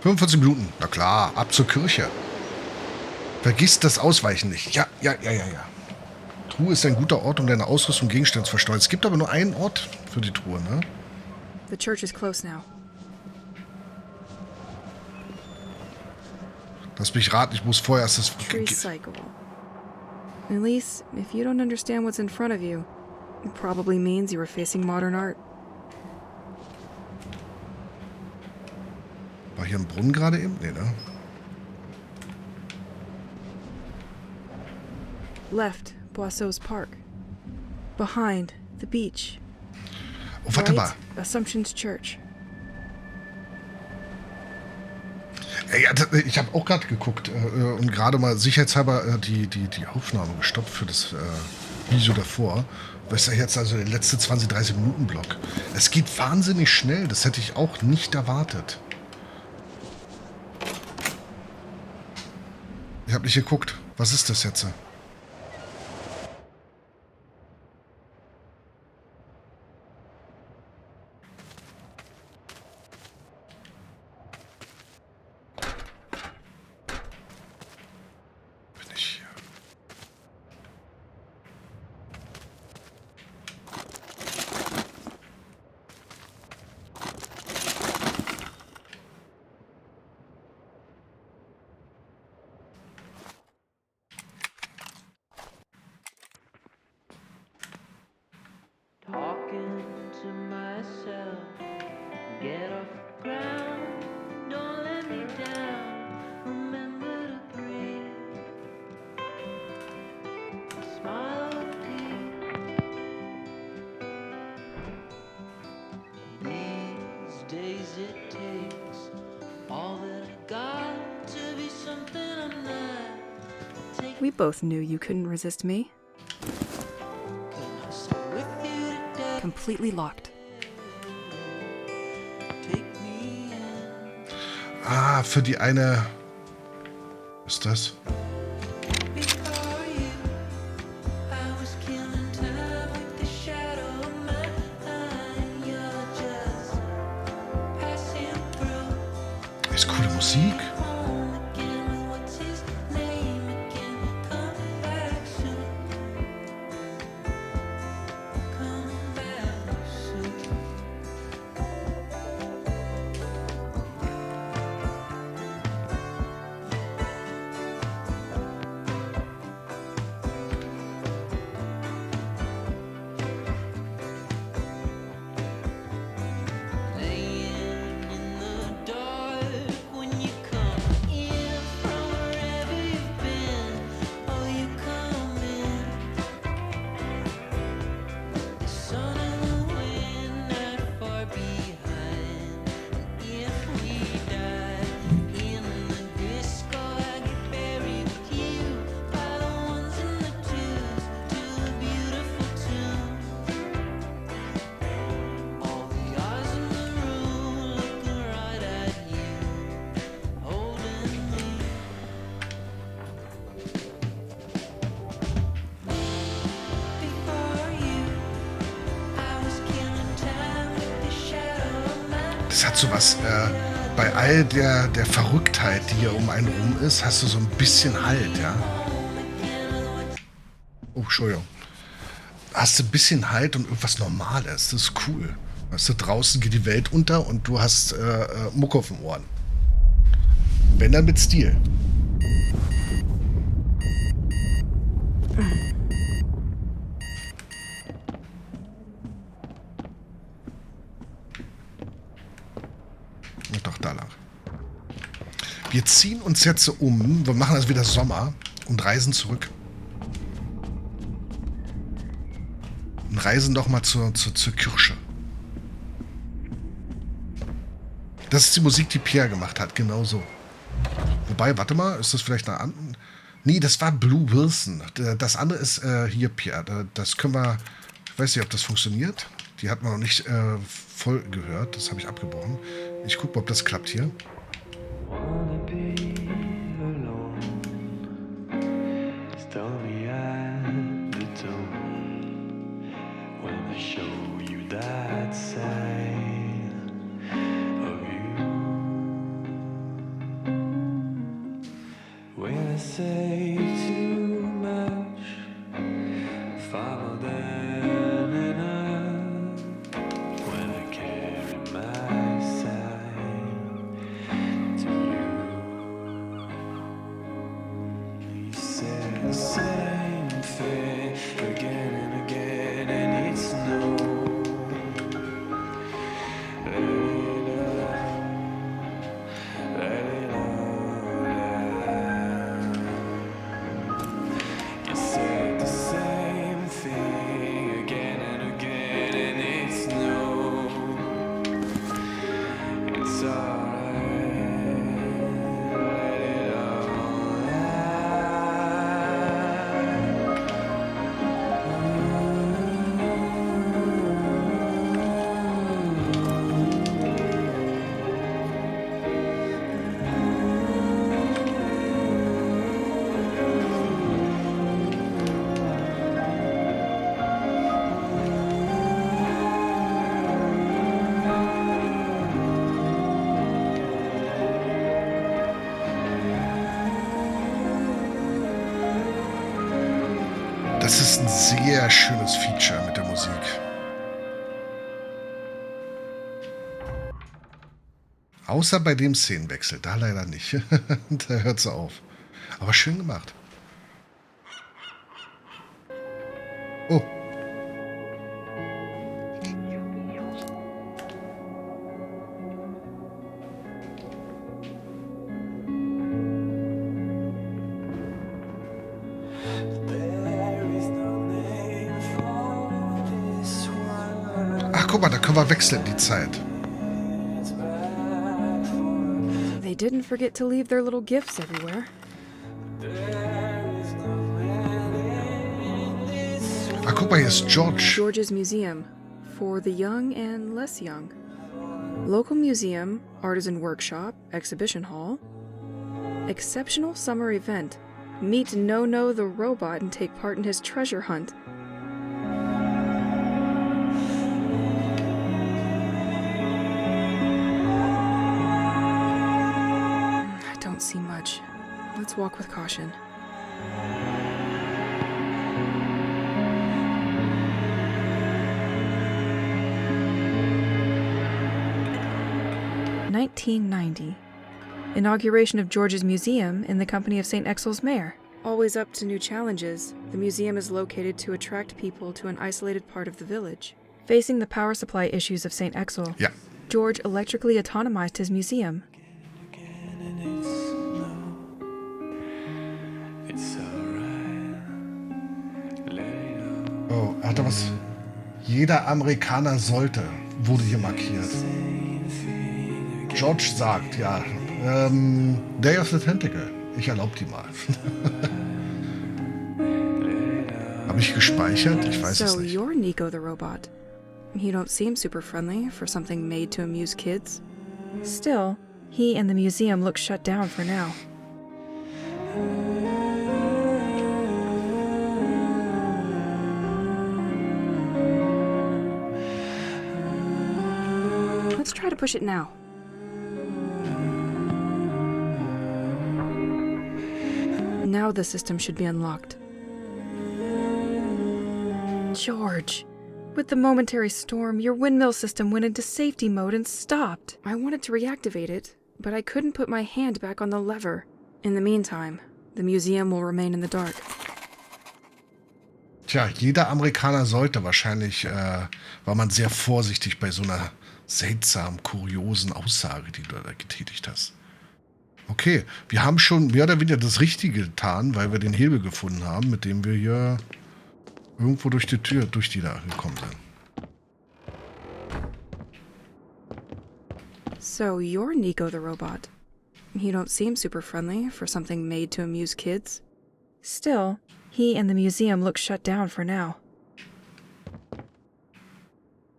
45 Minuten. Na klar, ab zur Kirche. Vergiss das Ausweichen nicht. Ja. Truhe ist ein guter Ort, um deine Ausrüstung und Gegenstände zu versteuern. Es gibt aber nur einen Ort für die Truhe, ne? The church is close now. Lass mich raten, ich muss vorher erst das... Tree cycle. Elise, if you don't understand what's in front of you, it probably means you are facing modern art. War hier ein Brunnen gerade eben? Nee, ne? Left, Boisseau's Park. Behind, the beach. Oh, warte mal. Assumption's Church. Ja, ich habe auch gerade geguckt und gerade mal sicherheitshalber die Aufnahme gestoppt für das Video davor. Das ist ja jetzt also der letzte 20-30 Minuten Block. Es geht wahnsinnig schnell. Das hätte ich auch nicht erwartet. Ich habe nicht geguckt. Was ist das jetzt? Bin ich hier? Talking to myself, get off the ground, don't let me down, remember to breathe, smile deep. These days it takes all that I got to be something I'm not. We both knew you couldn't resist me. Completely locked. Ah, für die eine... Was ist das? Ist coole Musik. Das hat so was, bei all der Verrücktheit, die hier um einen rum ist, hast du so ein bisschen Halt, ja? Oh, Entschuldigung. Hast du ein bisschen Halt und irgendwas Normales. Das ist cool. Weißt du, draußen geht die Welt unter und du hast Muck auf den Ohren. Wenn dann mit Stil. Doch, da lang. Wir ziehen uns jetzt so um. Wir machen also wieder Sommer und reisen zurück. Und reisen doch mal zur Kirche. Das ist die Musik, die Pierre gemacht hat. Genau so. Wobei, warte mal, ist das vielleicht eine andere? Nee, das war Blue Wilson. Das andere ist hier, Pierre. Das können wir... Ich weiß nicht, ob das funktioniert. Die hat man noch nicht voll gehört. Das habe ich abgebrochen. Ich gucke mal, ob das klappt hier. say too much, far more than enough. When I carry my side to you, you said the same thing again and again, and it's no. Das ist ein sehr schönes Feature mit der Musik. Außer bei dem Szenenwechsel, da leider nicht. Da hört sie auf. Aber schön gemacht. Oh. Ach, guck mal, da können wir wechseln die Zeit. They didn't forget to leave their little gifts everywhere. Ach, guck mal, hier ist George. George's Museum, for the young and less young. Local museum, artisan workshop, exhibition hall. Exceptional summer event. Meet No-No the robot and take part in his treasure hunt. I don't see much. Let's walk with caution. (1990) Inauguration of George's Museum in the company of St. Exil's mayor. Always up to new challenges, the museum is located to attract people to an isolated part of the village. Facing the power supply issues of St. Exil, Ja. George electrically autonomized his museum. Oh, er hatte was. Jeder Amerikaner sollte, wurde hier markiert. George sagt, ja, Day of the Tentacle. Ich erlaube die mal. Habe ich gespeichert? Ich weiß es So nicht. you're Nico the robot. You don't seem super friendly for something made to amuse kids. Still, he and the museum look shut down for now. Let's try to push it now. Now the system should be unlocked. George, with the momentary storm, your windmill system went into safety mode and stopped. I wanted to reactivate it, but I couldn't put my hand back on the lever. In the meantime, the museum will remain in the dark. Tja, jeder Amerikaner sollte wahrscheinlich, war man sehr vorsichtig bei so einer seltsamen, kuriosen Aussage, die du da getätigt hast. Okay, wir haben schon mehr oder weniger das Richtige getan, weil wir den Hebel gefunden haben, mit dem wir hier irgendwo durch die Tür, durch die da gekommen sind. So you're Nico the robot. You don't seem super friendly for something made to amuse kids. Still, he and the museum look shut down for now.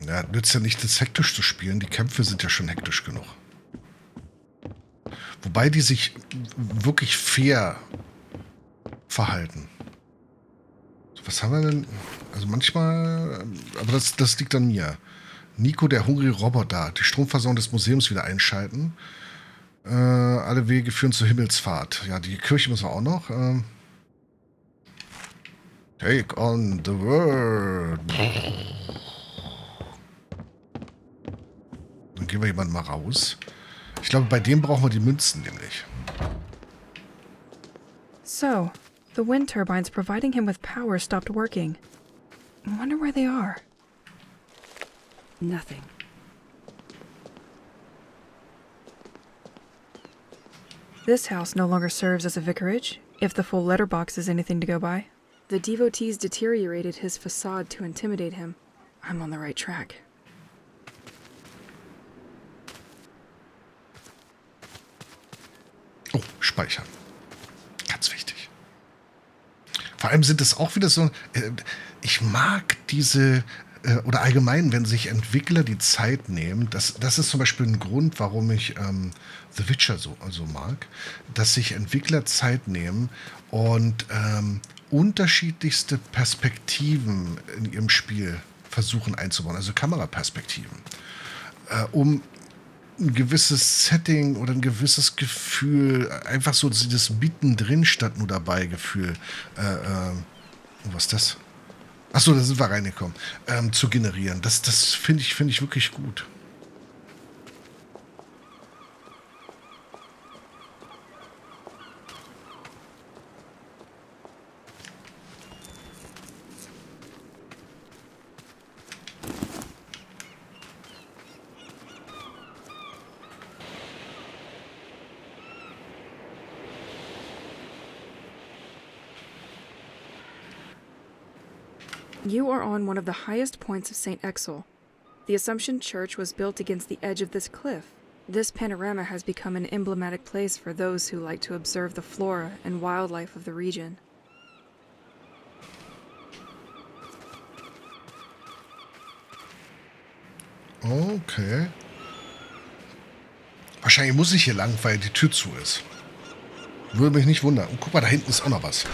Ja, nützt ja nicht, das hektisch zu spielen. Die Kämpfe sind ja schon hektisch genug. Wobei die sich wirklich fair verhalten. So, was haben wir denn? Also manchmal, aber das liegt an mir. Nico, der hungrige Roboter, die Stromversorgung des Museums wieder einschalten. Alle Wege führen zur Himmelsfahrt. Ja, die Kirche müssen wir auch noch. Take on the world. Dann gehen wir jemanden mal raus. Ich glaube, bei dem brauchen wir die Münzen nämlich. So, the wind turbines providing him with power stopped working. I wonder where they are. Nothing. This house no longer serves as a vicarage, if the full letterbox is anything to go by. The devotees deteriorated his facade to intimidate him. I'm on the right track. Oh, speichern. Ganz wichtig. Vor allem sind es auch wieder so, ich mag diese, oder allgemein, wenn sich Entwickler die Zeit nehmen, das ist zum Beispiel ein Grund, warum ich The Witcher so mag, dass sich Entwickler Zeit nehmen und unterschiedlichste Perspektiven in ihrem Spiel versuchen einzubauen, also Kameraperspektiven, um ein gewisses Setting oder ein gewisses Gefühl, einfach so dieses Mittendrin statt nur dabei Gefühl, was ist das? Achso, da sind wir reingekommen, zu generieren. Das finde ich wirklich gut. You are on one of the highest points of Saint-Exil. The Assumption Church was built against the edge of this cliff. This panorama has become an emblematic place for those who like to observe the flora and wildlife of the region. Okay. Wahrscheinlich muss ich hier lang, weil die Tür zu ist. Würde mich nicht wundern. Und guck mal, da hinten ist auch noch was.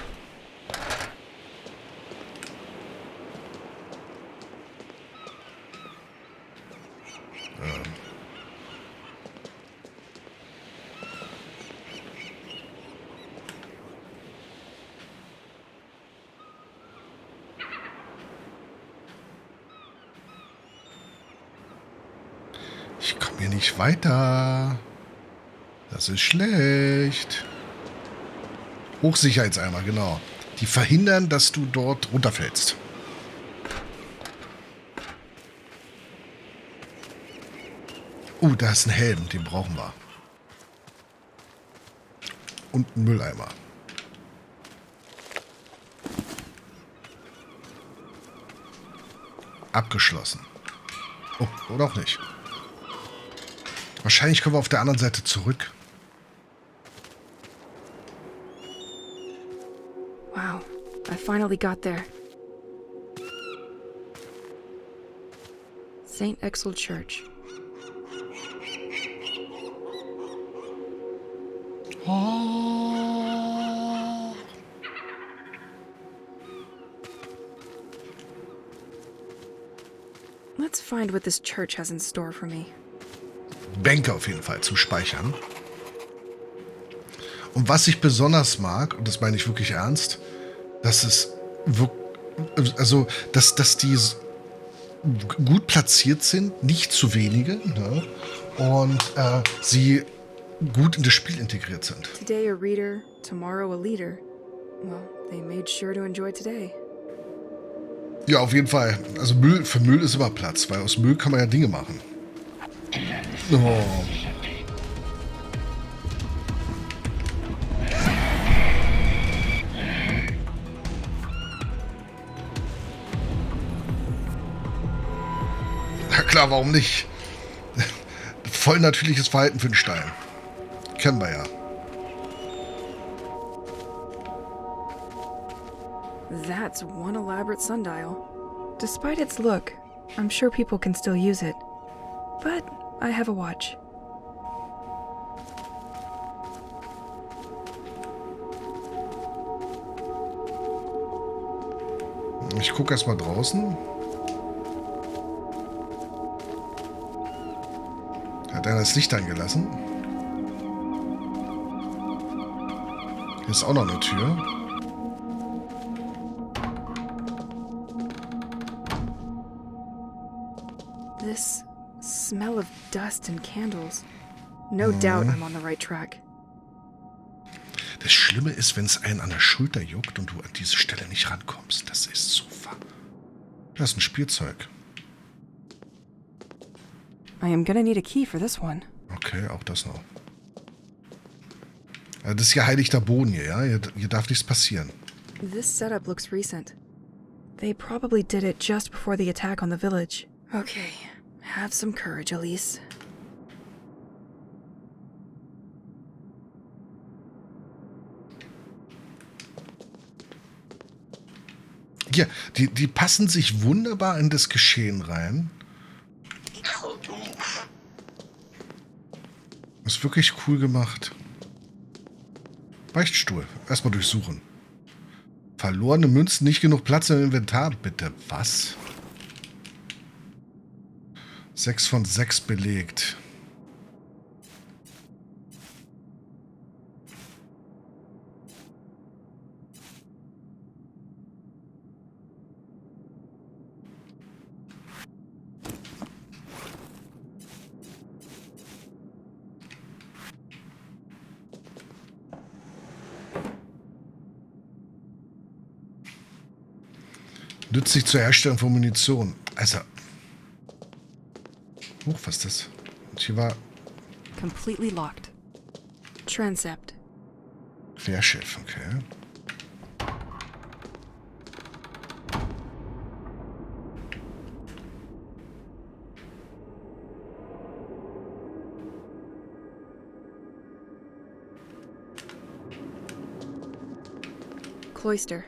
Ich komme hier nicht weiter. Das ist schlecht. Hochsicherheitseimer, genau. Die verhindern, dass du dort runterfällst. Da ist ein Helm, den brauchen wir. Und ein Mülleimer. Abgeschlossen. Oh, oder auch nicht. Wahrscheinlich können wir auf der anderen Seite zurück. Wow, I finally got there. Saint-Exil Church. Oh. Let's find what this church has in store for me. Bänke auf jeden Fall zum Speichern. Und was ich besonders mag, und das meine ich wirklich ernst, dass es dass die gut platziert sind, nicht zu wenige, ne? Und sie gut in das Spiel integriert sind. Today a reader, tomorrow a leader. Well, they made sure to enjoy today. Ja, auf jeden Fall. Also für Müll ist immer Platz, weil aus Müll kann man ja Dinge machen. Oh. Na klar, warum nicht? Voll natürliches Verhalten für den Stein. Kennen wir ja. That's one elaborate sundial. Despite its look, I'm sure people can still use it. But I have a watch. Ich gucke erst mal draußen. Hat einer das Licht angelassen? Hier ist auch noch eine Tür. This smell of dust and candles. No doubt I'm on the right track. Das Schlimme ist, wenn es einen an der Schulter juckt und du an diese Stelle nicht rankommst. Das ist super. Das ist ein Spielzeug. I am gonna need a key for this one. Okay, auch das noch. Das ist ja heiligter Boden hier, ja? Hier darf nichts passieren. This setup looks recent. They probably did it just before the attack on the village. Okay, have some courage, Elise. Ja, die passen sich wunderbar in das Geschehen rein. Ist wirklich cool gemacht. Beichtstuhl. Erstmal durchsuchen. Verlorene Münzen, nicht genug Platz im Inventar. Bitte, was? 6 von 6 belegt. Nützlich zur Herstellung von Munition. Also. Was ist das? Und hier war Completely locked. Transept. Querschiff, okay. Cloister.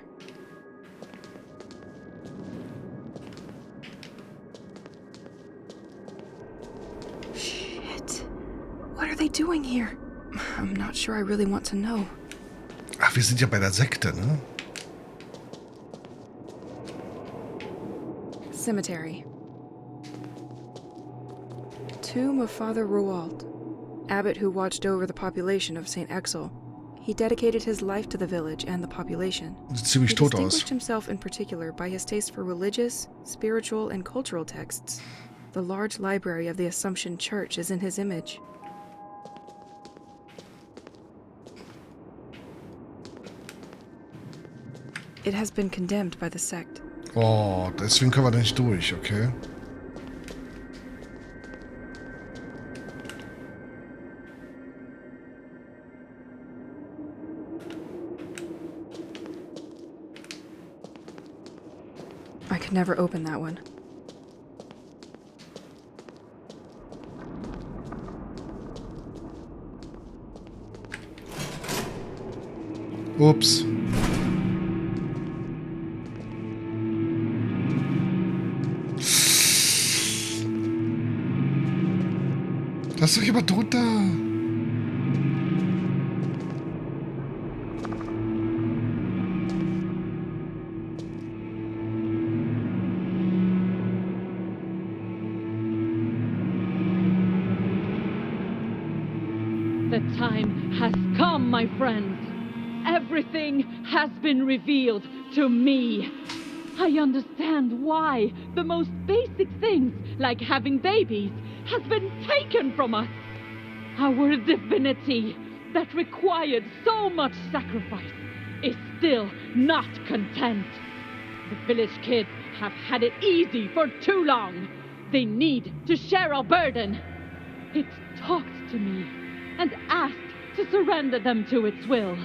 What are they doing here? I'm not sure I really want to know. Ach, wir sind ja bei der Sekte, ne? Cemetery. Tomb of Father Roald, abbot who watched over the population of Saint-Exil. He dedicated his life to the village and the population. Sieht ziemlich He tot aus. distinguished himself in particular by his taste for religious, spiritual, and cultural texts. The large library of the Assumption Church is in his image. It has been condemned by the sect. Oh, deswegen können wir da nicht durch, okay? I could never open that one. Ups. Da ist doch jemand drunter. The time has come, my friends. Everything has been revealed to me. I understand why the most basic things, like having babies, has been taken from us. Our divinity, that required so much sacrifice, is still not content. The village kids have had it easy for too long. They need to share our burden. It talked to me and asked to surrender them to its will.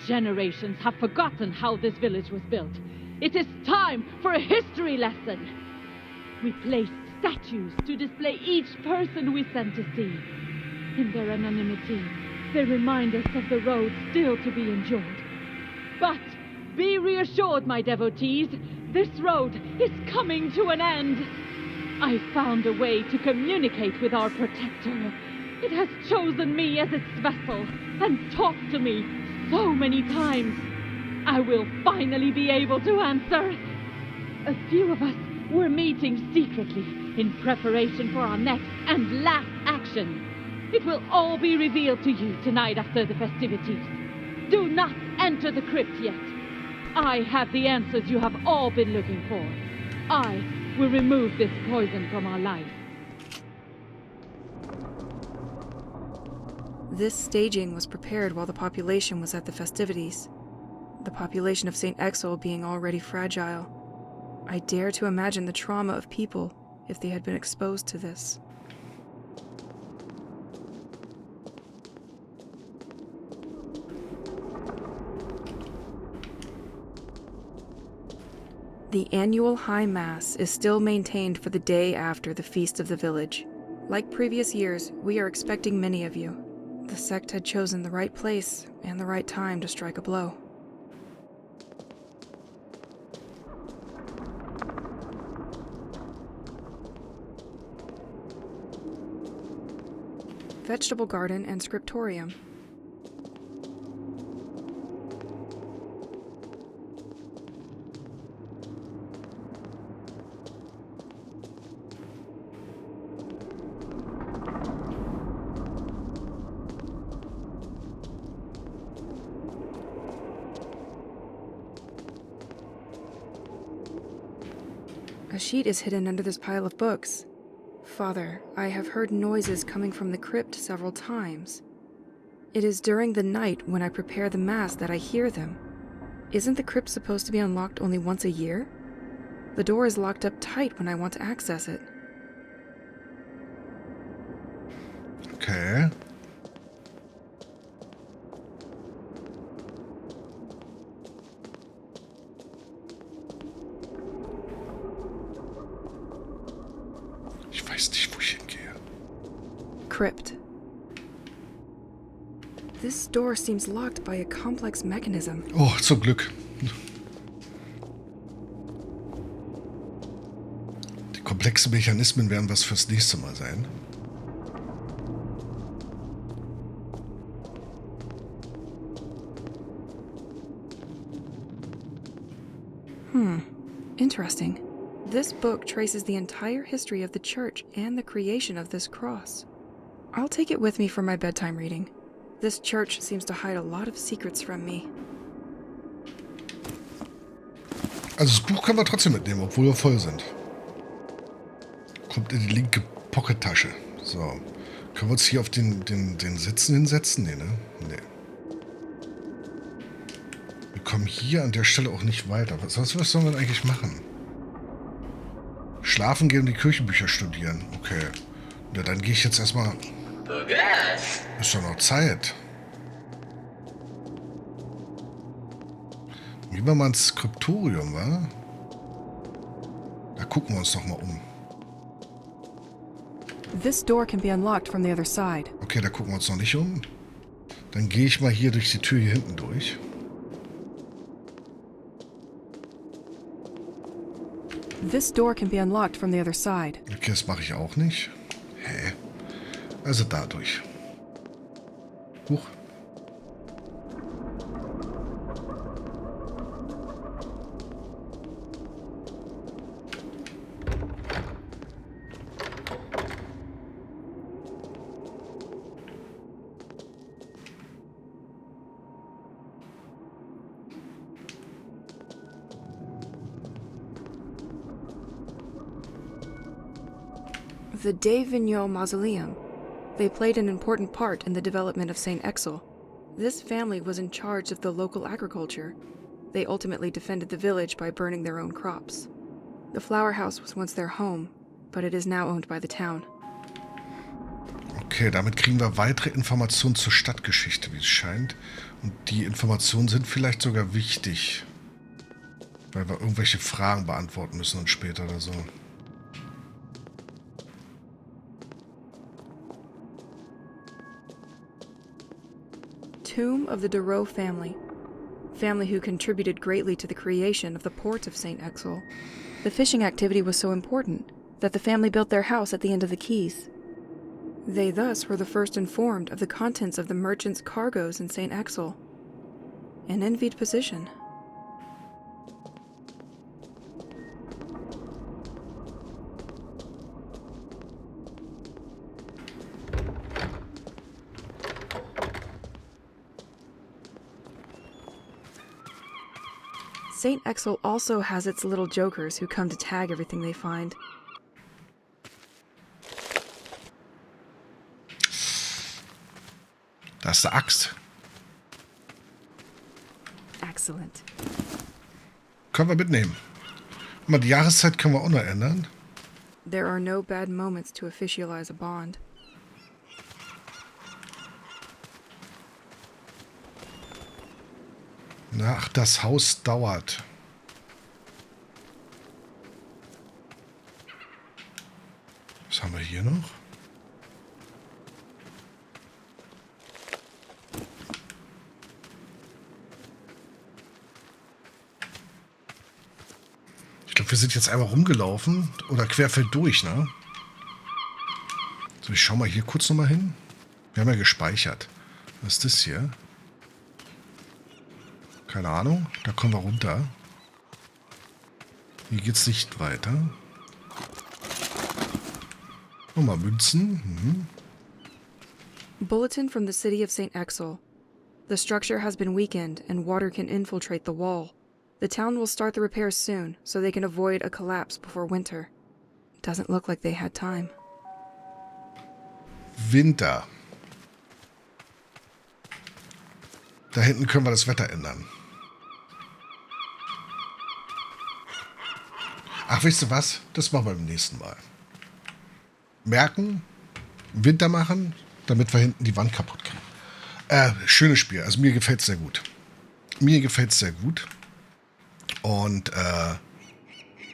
Generations have forgotten how this village was built. It is time for a history lesson. We placed statues to display each person we sent to see. In their anonymity, they remind us of the road still to be endured. But be reassured, my devotees, this road is coming to an end. I found a way to communicate with our protector. It has chosen me as its vessel and talked to me so many times. I will finally be able to answer. A few of us were meeting secretly in preparation for our next and last action. It will all be revealed to you tonight after the festivities. Do not enter the crypt yet. I have the answers you have all been looking for. I will remove this poison from our life. This staging was prepared while the population was at the festivities. The population of Saint-Exil being already fragile. I dare to imagine the trauma of people if they had been exposed to this. The annual High Mass is still maintained for the day after the Feast of the Village. Like previous years, we are expecting many of you. The sect had chosen the right place and the right time to strike a blow. Vegetable garden and scriptorium. A sheet is hidden under this pile of books. Father, I have heard noises coming from the crypt several times. It is during the night when I prepare the Mass that I hear them. Isn't the crypt supposed to be unlocked only once a year? The door is locked up tight when I want to access it. Okay. Ich weiß nicht, wo ich hingehe. Crypt. This door seems locked by a complex mechanism. Oh, zum Glück. Die komplexen Mechanismen werden was fürs nächste Mal sein. Interesting. This book traces the entire history of the church and the creation of this cross. I'll take it with me for my bedtime reading. This church seems to hide a lot of secrets from me. Also das Buch können wir trotzdem mitnehmen, obwohl wir voll sind. Kommt in die linke Pockettasche. So. Können wir uns hier auf den Sitzen hinsetzen? Nee, ne? Nee. Wir kommen hier an der Stelle auch nicht weiter. Was sollen wir denn eigentlich machen? Schlafen gehen und die Kirchenbücher studieren. Okay. Ja, dann gehe ich jetzt erstmal... Ist doch noch Zeit. Gehen wir mal ins Skriptorium, wa? Da gucken wir uns doch mal um. This door can be unlocked from the other side. Okay, da gucken wir uns noch nicht um. Dann gehe ich mal hier durch die Tür hier hinten durch. This door can be unlocked from the other side. Okay, das mache ich auch nicht. Hä? Also dadurch. Huch. The De Vignaux Mausoleum. They played an important part in the development of Saint-Exil. This family was in charge of the local agriculture. They ultimately defended the village by burning their own crops. The flower house was once their home, but it is now owned by the town. Okay, damit kriegen wir weitere Informationen zur Stadtgeschichte, wie es scheint. Und die Informationen sind vielleicht sogar wichtig, weil wir irgendwelche Fragen beantworten müssen und später oder so. Tomb of the Dureau family who contributed greatly to the creation of the port of Saint-Exil. The fishing activity was so important that the family built their house at the end of the quays. They thus were the first informed of the contents of the merchants' cargoes in Saint-Exil. An envied position. Saint-Exil also has its little jokers who come to tag everything they find. Da ist eine Axt. Excellent. Können wir mitnehmen. Mal die Jahreszeit können wir auch noch ändern. There are no bad moments to officialize a bond. Na, ach, das Haus dauert. Was haben wir hier noch? Ich glaube, wir sind jetzt einmal rumgelaufen oder querfeld durch, ne? So, ich schau mal hier kurz nochmal hin. Wir haben ja gespeichert. Was ist das hier? Keine Ahnung. Da kommen wir runter. Hier geht's nicht weiter. Nochmal Münzen. Bulletin from the city of Saint-Exil. The structure has been weakened and water can infiltrate the wall. The town will start the repairs soon, so they can avoid a collapse before winter. Doesn't look like they had time. Winter. Da hinten können wir das Wetter ändern. Ach, wisst ihr was? Das machen wir beim nächsten Mal. Merken, Winter machen, damit wir hinten die Wand kaputt kriegen. Schönes Spiel. Also mir gefällt es sehr gut. Mir gefällt es sehr gut. Und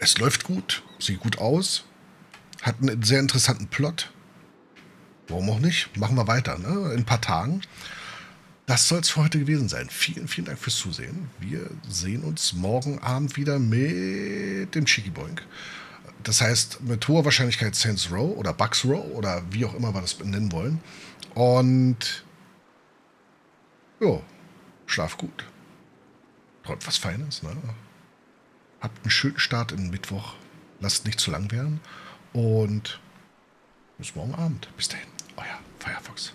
es läuft gut, sieht gut aus, hat einen sehr interessanten Plot. Warum auch nicht? Machen wir weiter, ne? In ein paar Tagen. Das soll es für heute gewesen sein. Vielen, vielen Dank fürs Zusehen. Wir sehen uns morgen Abend wieder mit dem Cheeky Boink. Das heißt, mit hoher Wahrscheinlichkeit Saints Row oder Bugs Row oder wie auch immer wir das nennen wollen. Und jo, schlaf gut. Träumt was Feines, ne? Habt einen schönen Start in den Mittwoch. Lasst nicht zu lang werden. Und bis morgen Abend. Bis dahin, euer FireFox.